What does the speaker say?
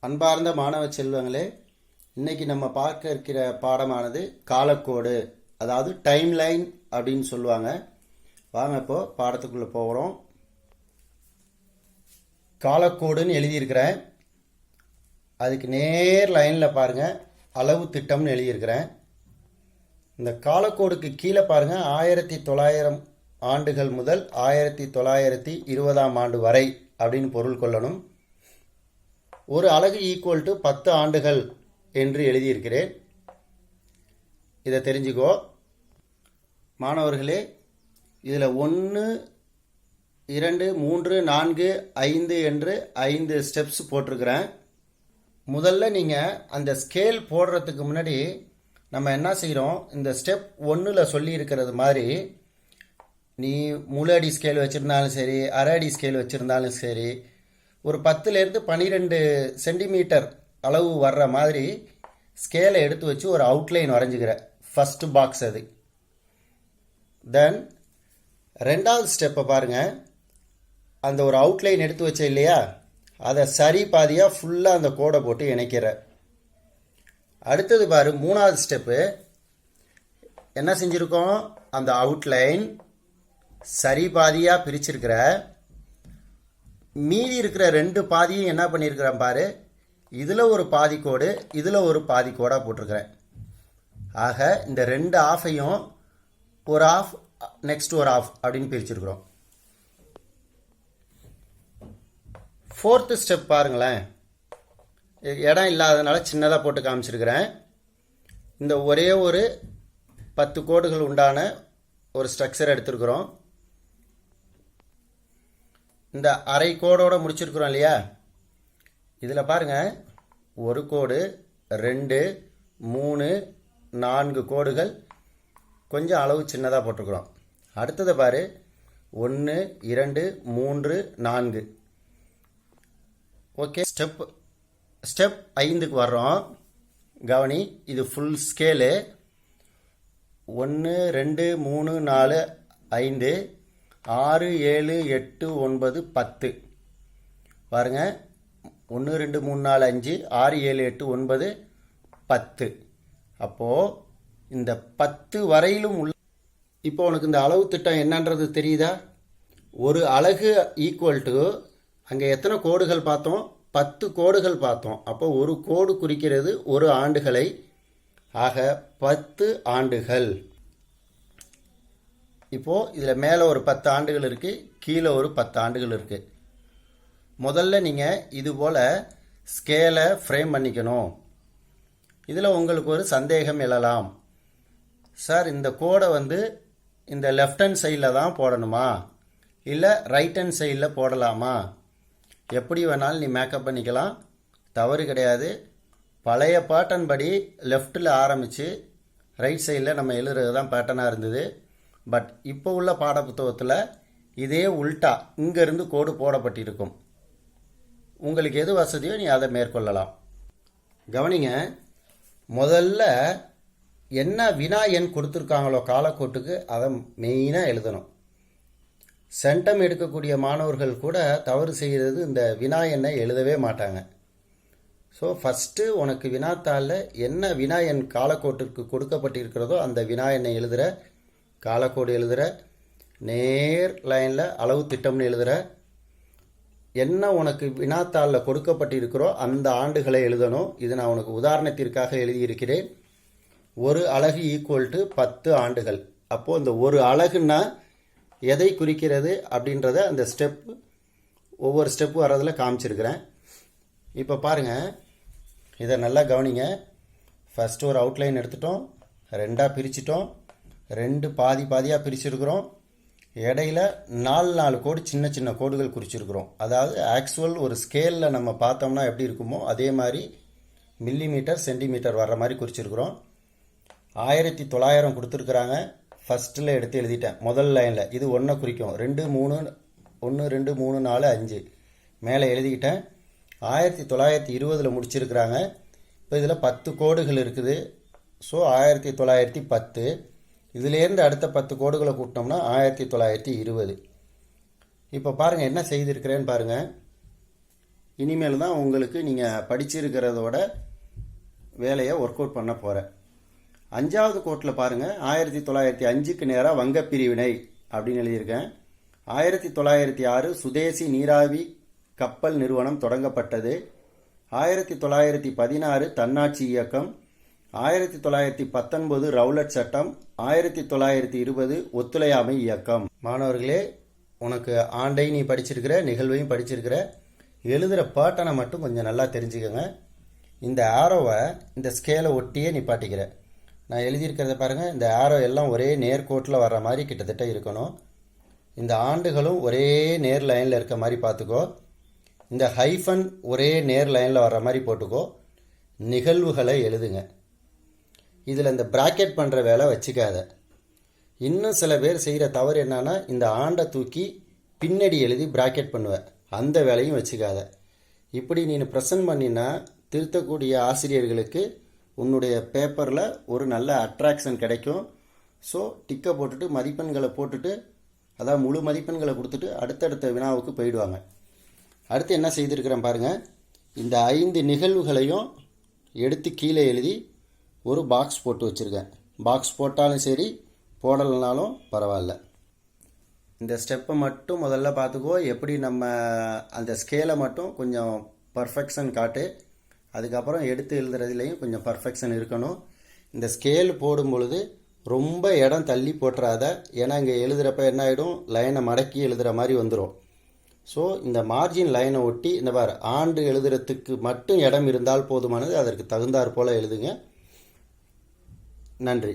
அன்பார்ந்த மாணவ செல்வங்களே, இன்னைக்கு நம்ம பார்க்க இருக்கிற பாடமானது காலக்கோடு, அதாவது டைம் லைன் அப்படின்னு சொல்லுவாங்க. வாங்க இப்போ பாடத்துக்குள்ள போகிறோம். காலக்கோடுன்னு எழுதியிருக்கிறேன். அதுக்கு நேர் லைனில் பாருங்க அளவு திட்டம்னு எழுதியிருக்கிறேன். இந்த காலக்கோடுக்கு கீழே பாருங்க 1900 ஆண்டுகள் முதல் 1920 ஆண்டு வரை அப்படின்னு பொருள் கொள்ளணும். ஒரு அலகு ஈக்குவல் டு 10 ஆண்டுகள் என்று எழுதியிருக்கிறேன். இதை தெரிஞ்சுக்கோ மாணவர்களே. இதில் 1, 2, 3, 4, 5 என்று 5 ஸ்டெப்ஸ் போட்டிருக்கிறேன். முதல்ல நீங்கள் அந்த ஸ்கேல் போடுறதுக்கு முன்னாடி நம்ம என்ன செய்கிறோம், இந்த ஸ்டெப் 1ல் சொல்லி இருக்கிறது மாதிரி நீ முழு அடி ஸ்கேல் வச்சுருந்தாலும் சரி, அரை அடி ஸ்கேல் வச்சுருந்தாலும் சரி, ஒரு 10லேருந்து 12 சென்டிமீட்டர் அளவு வர்ற மாதிரி ஸ்கேலை எடுத்து வச்சு ஒரு அவுட்லைன் வரைஞ்சிக்கிற ஃபஸ்ட்டு பாக்ஸ் அது. தென் ரெண்டாவது ஸ்டெப்பை பாருங்கள். அந்த ஒரு அவுட்லைன் எடுத்து வச்ச இல்லையா, அதை சரி பாதியாக ஃபுல்லாக அந்த கோடை போட்டு இணைக்கிற. அடுத்தது பாரு, மூணாவது ஸ்டெப்பு என்ன செஞ்சுருக்கோம், அந்த அவுட்லைன் சரி பாதியாக பிரிச்சிருக்கிற. மீதி இருக்கிற 2 பாதியும் என்ன பண்ணியிருக்கிறேன் பாரு, இதில் ஒரு பாதி கோடு, இதில் ஒரு பாதி கோடாக போட்டிருக்கிறேன். ஆக இந்த 2 ஆஃபையும் ஒரு ஆஃப் நெக்ஸ்ட் ஒரு ஆஃப் அப்படின்னு பிரிச்சிருக்கிறோம். ஃபோர்த்து ஸ்டெப் பாருங்களேன். இடம் இல்லாதனால சின்னதாக போட்டு காமிச்சிருக்கிறேன். இந்த ஒரே ஒரு 10 கோடுகள் உண்டான ஒரு ஸ்ட்ரக்சர் எடுத்துருக்குறோம். இந்த அரை கோடோடு முடிச்சிருக்கிறோம் இல்லையா. இதில் பாருங்கள், ஒரு கோடு, 2, 3, 4 கோடுகள் கொஞ்சம் அளவு சின்னதாக போட்டிருக்கிறோம். அடுத்தது பாரு, 1, 2, 3, 4. ஓகே, ஸ்டெப் 5க்கு வர்றோம். கவனி, இது ஃபுல் ஸ்கேலு. 1, 2, 3, 4, 5, 6, 7, 8, 9, 10. பாருங்க, 1, 2, 3, 4, 5, 6, 7, 8, 9, 10. அப்போது இந்த 10 வரையிலும் உள்ள, இப்போ உனக்கு இந்த அளவு திட்டம் என்னன்றது தெரியுதா? ஒரு அலகு ஈக்குவல் டு, அங்கே எத்தனை கோடுகள் பார்த்தோம், 10 கோடுகள் பார்த்தோம். அப்போ ஒரு கோடு குறிக்கிறது ஒரு ஆண்டுகளை. ஆக 10 ஆண்டுகள். இப்போது இதில் மேலே ஒரு 10 ஆண்டுகள் இருக்குது, கீழே ஒரு 10 ஆண்டுகள் இருக்குது. முதல்ல நீங்கள் இது போல் ஸ்கேலை ஃப்ரேம் பண்ணிக்கணும். இதில் உங்களுக்கு ஒரு சந்தேகம் எழலாம், சார் இந்த கோடை இந்த லெஃப்ட் ஹேண்ட் சைடில் தான் போடணுமா, இல்லை ரைட் ஹேண்ட் சைடில் போடலாமா? எப்படி வேணாலும் நீ மேக்கப் பண்ணிக்கலாம், தவறு கிடையாது. பழைய பேட்டர்ன் படி லெஃப்ட்டில் ஆரம்பித்து ரைட் சைடில் நம்ம எழுதுறது தான் பேட்டர்னாக இருந்தது. பட் இப்போ உள்ள பாடப்புத்தகத்தில் இதே உல்ட்டா இங்கேருந்து கோடு போடப்பட்டிருக்கும். உங்களுக்கு எது வசதியோ நீ அதை மேற்கொள்ளலாம். கவனிங்க, முதல்ல என்ன வினா எண் கொடுத்துருக்காங்களோ காலக்கோட்டுக்கு அதை மெயினாக எழுதணும். சென்டம் எடுக்கக்கூடிய மாணவர்கள் கூட தவறு செய்கிறது, இந்த வினா எண்ணை எழுதவே மாட்டாங்க. ஸோ ஃபஸ்ட்டு உனக்கு வினாத்தாளில் என்ன வினா எண் காலக்கோட்டிற்கு கொடுக்கப்பட்டிருக்கிறதோ அந்த வினா எண்ணை எழுதுகிற, காலக்கோடு எழுதுகிற, நேர் லைனில் அளவு திட்டம்னு எழுதுகிற, என்ன உனக்கு வினாத்தாளில் கொடுக்கப்பட்டிருக்கிறோ அந்த ஆண்டுகளை எழுதணும். இது நான் உனக்கு உதாரணத்திற்காக எழுதியிருக்கிறேன். ஒரு அலகு ஈக்குவல் டு 10 ஆண்டுகள். அப்போது இந்த ஒரு அலகுன்னா எதை குறிக்கிறது அப்படின்றத அந்த ஒவ்வொரு ஸ்டெப்பு வர்றதில் காமிச்சிருக்கிறேன். இப்போ பாருங்கள், இதை நல்லா கவனிங்க. ஃபஸ்ட்டு ஒரு அவுட்லைன் எடுத்துட்டோம், 2ஆக பிரிச்சிட்டோம், 2 பாதி பாதியாக பிரிச்சிருக்கிறோம். இடையில 4 கோடு சின்ன சின்ன கோடுகள் குறிச்சிருக்கிறோம். அதாவது ஆக்சுவல் ஒரு ஸ்கேலில் நம்ம பார்த்தோம்னா எப்படி இருக்குமோ அதே மாதிரி மில்லிமீட்டர் சென்டிமீட்டர் வர்ற மாதிரி குறிச்சிருக்கிறோம். 1900 கொடுத்துருக்குறாங்க. ஃபஸ்ட்டில் எடுத்து எழுதிட்டேன் முதல் லைனில். இது 1 குறிக்கும். 2, 3, 1, 2, 3, 4, 5 மேலே எழுதிக்கிட்டேன். 1920 முடிச்சிருக்கிறாங்க. இப்போ இதில் 10 கோடுகள் இருக்குது. ஸோ 1910. இதிலேருந்து அடுத்த 10 கோடுகளை கூட்டினோம்னா 1920. இப்போ பாருங்கள் என்ன செய்திருக்கிறேன்னு பாருங்கள். இனிமேல் தான் உங்களுக்கு நீங்கள் படிச்சிருக்கிறதோட வேலையை ஒர்க் அவுட் பண்ண போகிறேன். 5வது கோட்டில் பாருங்கள், 1905க்கு நேராக வங்கப் பிரிவினை அப்படின்னு எழுதியிருக்கேன். 1906 சுதேசி நீராவி கப்பல் நிறுவனம் தொடங்கப்பட்டது. 1916 தன்னாட்சி இயக்கம். 1919 ரவுலட் சட்டம். 1920 ஒத்துழையாமை இயக்கம். மாணவர்களே, உனக்கு ஆண்டை நீ படிச்சிருக்கிற, நிகழ்வையும் படிச்சிருக்கிற, எழுதுகிற பேட்டனை மட்டும் கொஞ்சம் நல்லா தெரிஞ்சுக்கோங்க. இந்த ஆரோவை இந்த ஸ்கேலை ஒட்டியே நிப்பாட்டிக்கிற. நான் எழுதியிருக்கிறத பாருங்கள், இந்த ஆரோ எல்லாம் ஒரே நேர்கோட்டில் வர்ற மாதிரி கிட்டத்தட்ட இருக்கணும். இந்த ஆண்டுகளும் ஒரே நேர் லைனில் இருக்க மாதிரி பார்த்துக்கோ. இந்த ஹைஃபன் ஒரே நேர் லைனில் வர்ற மாதிரி போட்டுக்கோ. நிகழ்வுகளை எழுதுங்க. இதில் இந்த பிராக்கெட் பண்ணுற வேலை வச்சுக்காத. இன்னும் சில பேர் செய்கிற தவறு என்னன்னா, இந்த ஆண்டை தூக்கி பின்னாடி எழுதி பிராக்கெட் பண்ணுவேன். அந்த வேலையும் வச்சுக்காத. இப்படி நீ ப்ரெசன்ட் பண்ணினா திருத்தக்கூடிய ஆசிரியர்களுக்கு உன்னுடைய பேப்பரில் ஒரு நல்ல அட்ராக்ஷன் கிடைக்கும். ஸோ டிக்கை போட்டுட்டு மதிப்பெண்களை போட்டுட்டு, அதாவது முழு மதிப்பெண்களை கொடுத்துட்டு அடுத்தடுத்த வினாவுக்கு போயிடுவாங்க. அடுத்து என்ன செய்திருக்கிறேன் பாருங்கள், இந்த 5 நிகழ்வுகளையும் எடுத்து கீழே எழுதி ஒரு பாக்ஸ் போட்டு வச்சுருக்கேன். பாக்ஸ் போட்டாலும் சரி, போடலைனாலும் பரவாயில்ல. இந்த ஸ்டெப்பை மட்டும் முதல்ல பார்த்துக்கோ. எப்படி நம்ம அந்த ஸ்கேலை மட்டும் கொஞ்சம் பர்ஃபெக்ஷன் காட்டு. அதுக்கப்புறம் எடுத்து எழுதுறதுலேயும் கொஞ்சம் பர்ஃபெக்ஷன் இருக்கணும். இந்த ஸ்கேல் போடும் பொழுது ரொம்ப இடம் தள்ளி போட்டுறாத. ஏன்னா இங்கே எழுதுகிறப்ப என்ன ஆகிடும், லைனை மடக்கி எழுதுகிற மாதிரி வந்துடும். ஸோ இந்த மார்ஜின் லைனை ஒட்டி இந்த பாரு ஆண்டு எழுதுறதுக்கு மட்டும் இடம் இருந்தால் போதுமானது. அதற்கு தகுந்தாற் போல் எழுதுங்க. நன்றி.